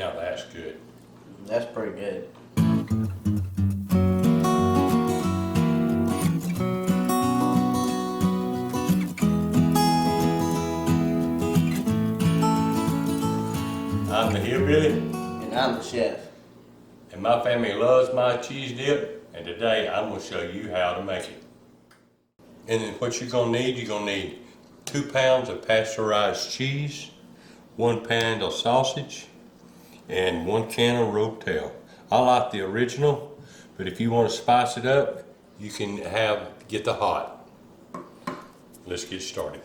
Now that's good. That's pretty good. I'm the Hillbilly, And I'm the chef. and my family loves my cheese dip, and today I'm going to show you how to make it. And then what you're going to need 2 pounds of pasteurized cheese, 1 pound of sausage, and 1 can of rotel. I like the original, but if you want to spice it up, you can get the hot. Let's get started.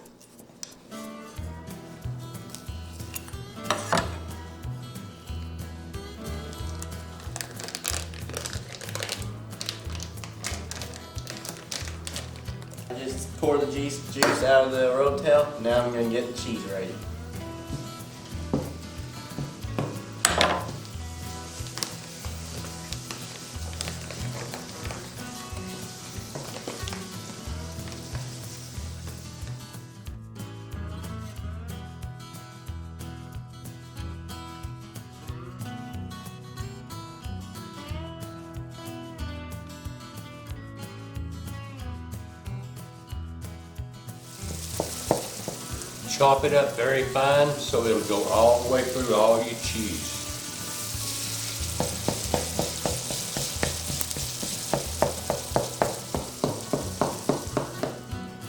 I just pour the juice out of the rotel. Now I'm going to get the cheese ready. Chop it up very fine so it'll go all the way through all your cheese.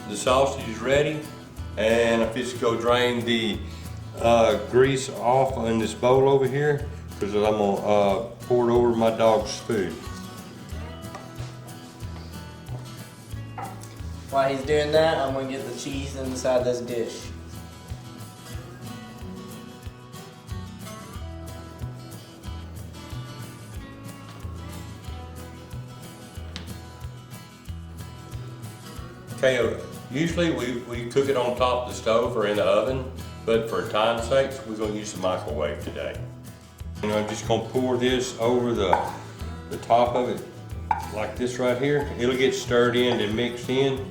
The sausage is ready, and I'm just going to drain the grease off in this bowl over here because I'm going to pour it over my dog's food. While he's doing that, I'm going to get the cheese inside this dish. Okay, usually we cook it on top of the stove or in the oven, but for time's sake, we're going to use the microwave today. And I'm just going to pour this over the top of it like this right here. It'll get stirred in and mixed in.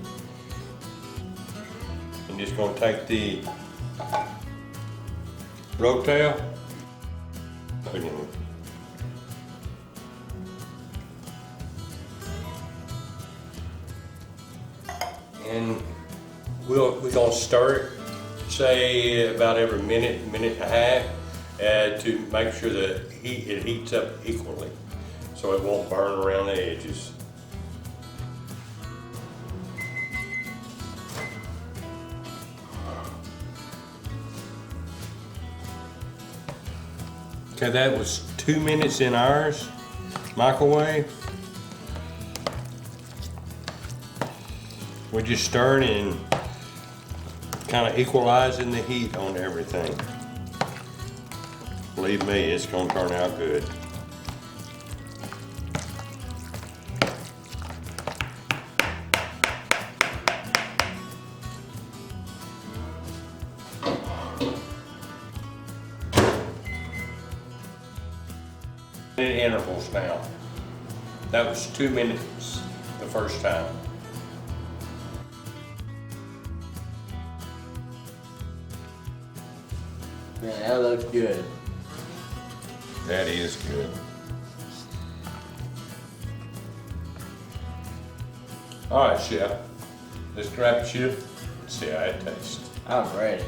I'm just going to take the rotel, put it in. And we're going to stir it, say about every minute, minute and a half, to make sure that it heats up equally, so it won't burn around the edges. Okay, that was 2 minutes in ours microwave. We're just stirring and kind of equalizing the heat on everything. Believe me, it's going to turn out good. In intervals now. That was 2 minutes the first time. Man, that looks good. That is good. All right, chef. Let's grab a chip and see how it tastes. I'm ready.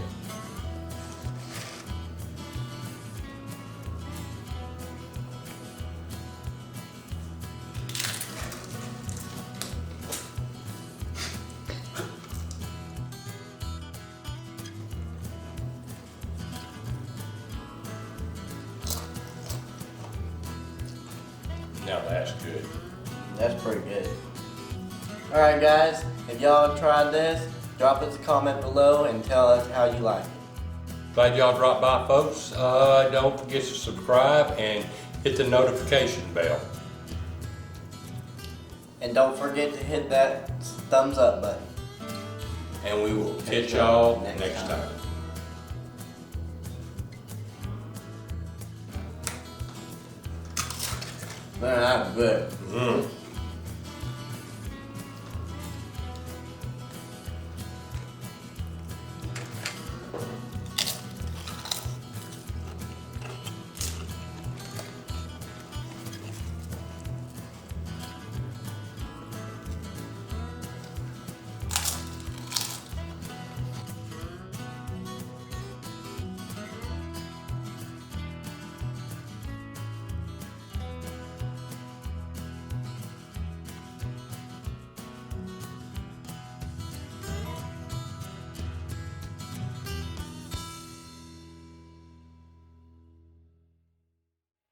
Now that's good. That's pretty good. Alright guys, if y'all have tried this, drop us a comment below and tell us how you like it. Glad y'all dropped by, folks. Don't forget to subscribe and hit the notification bell. And don't forget to hit that thumbs up button. And we will catch y'all next time. Man, that's good.